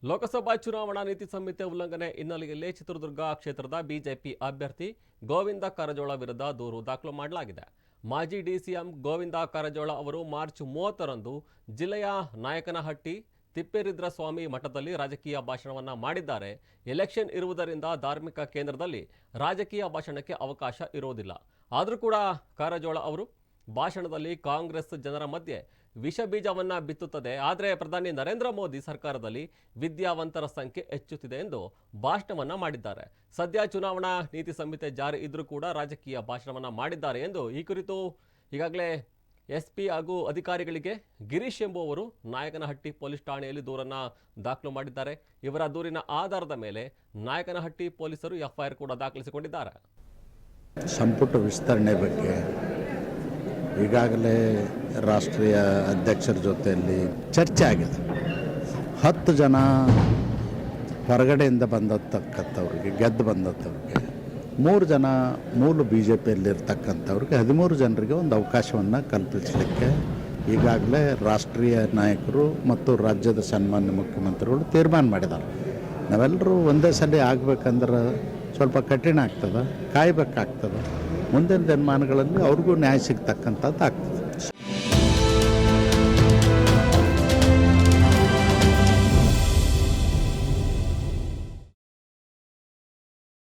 ಲೋಕಸಭಾ ಚುನಾವಣಾ ನೀತಿ ಸಂಹಿತೆ ಉಲ್ಲಂಘನೆ ಹಿನ್ನೆಲೆಯಲ್ಲಿ ಚಿತ್ರದುರ್ಗ ಕ್ಷೇತ್ರದ ಬಿಜೆಪಿ ಅಭ್ಯರ್ಥಿ ಗೋವಿಂದ ಕಾರಜೋಳ ವಿರುದ್ಧ ದೂರು ದಾಖಲು ಮಾಡಲಾಗಿದೆ. ಮಾಜಿ ಡಿಸಿಎಂ ಗೋವಿಂದ ಕಾರಜೋಳ ಅವರು ಮಾರ್ಚ್ 30ರಂದು ಜಿಲ್ಲೆಯ ನಾಯಕನಹಟ್ಟಿ ತಿಪ್ಪೇರುದ್ರಸ್ವಾಮಿ ಮಠದಲ್ಲಿ ರಾಜಕೀಯ ಭಾಷಣವನ್ನು ಮಾಡಿದ್ದಾರೆ. ಎಲೆಕ್ಷನ್ ಇರುವುದರಿಂದ ಧಾರ್ಮಿಕ ಕೇಂದ್ರದಲ್ಲಿ ರಾಜಕೀಯ ಭಾಷಣಕ್ಕೆ ಅವಕಾಶ ಇರುವುದಿಲ್ಲ. ಆದರೂ ಕೂಡ ಕಾರಜೋಳ ಅವರು ಭಾಷಣದಲ್ಲಿ ಕಾಂಗ್ರೆಸ್ ಜನರ ಮಧ್ಯೆ ವಿಷ ಬೀಜವನ್ನ ಬಿತ್ತುತ್ತದೆ. ಆದರೆ ಪ್ರಧಾನಿ ನರೇಂದ್ರ ಮೋದಿ ಸರ್ಕಾರದಲ್ಲಿ ವಿದ್ಯಾವಂತರ ಸಂಖ್ಯೆ ಹೆಚ್ಚುತ್ತಿದೆ ಎಂದು ಭಾಷಣವನ್ನ ಮಾಡಿದ್ದಾರೆ. ಸದ್ಯ ಚುನಾವಣಾ ನೀತಿ ಸಂಹಿತೆ ಜಾರಿ ಇದ್ರೂ ಕೂಡ ರಾಜಕೀಯ ಭಾಷಣವನ್ನ ಮಾಡಿದ್ದಾರೆ ಎಂದು ಈ ಕುರಿತು ಈಗಾಗಲೇ ಎಸ್ಪಿ ಹಾಗೂ ಅಧಿಕಾರಿಗಳಿಗೆ ಗಿರೀಶ್ ಎಂಬುವವರು ನಾಯಕನಹಟ್ಟಿ ಪೊಲೀಸ್ ಠಾಣೆಯಲ್ಲಿ ದೂರನ್ನ ದಾಖಲು ಮಾಡಿದ್ದಾರೆ. ಇವರ ದೂರಿನ ಆಧಾರದ ಮೇಲೆ ನಾಯಕನಹಟ್ಟಿ ಪೊಲೀಸರು ಎಫ್ಐಆರ್ ಕೂಡ ದಾಖಲಿಸಿಕೊಂಡಿದ್ದಾರೆ. ಸಂಪುಟ ವಿಸ್ತರಣೆ ಬಗ್ಗೆ ಈಗಾಗಲೇ ರಾಷ್ಟ್ರೀಯ ಅಧ್ಯಕ್ಷರ ಜೊತೆಯಲ್ಲಿ ಚರ್ಚೆ ಆಗಿದೆ. 10 ಜನ ಹೊರಗಡೆಯಿಂದ ಬಂದತಕ್ಕಂಥವ್ರಿಗೆ, ಗೆದ್ದು ಬಂದವ್ರಿಗೆ, 3 ಜನ ಮೂಲ ಬಿ ಜೆ ಪಿಯಲ್ಲಿರ್ತಕ್ಕಂಥವ್ರಿಗೆ 13 ಜನರಿಗೆ ಒಂದು ಅವಕಾಶವನ್ನು ಕಲ್ಪಿಸಲಿಕ್ಕೆ ಈಗಾಗಲೇ ರಾಷ್ಟ್ರೀಯ ನಾಯಕರು ಮತ್ತು ರಾಜ್ಯದ ಸನ್ಮಾನ್ಯ ಮುಖ್ಯಮಂತ್ರಿಗಳು ತೀರ್ಮಾನ ಮಾಡಿದ್ದಾರೆ. ನಾವೆಲ್ಲರೂ ಒಂದೇ ಸಲ ಆಗಬೇಕಂದ್ರೆ ಸ್ವಲ್ಪ ಕಠಿಣ ಆಗ್ತದೆ, ಕಾಯಬೇಕಾಗ್ತದೆ. ಮುಂದಿನ ದಿನಮಾನಗಳಲ್ಲಿ ಅವ್ರಿಗೂ ನ್ಯಾಯ ಸಿಗ್ತಕ್ಕಂಥದ್ದು ಆಗ್ತದೆ.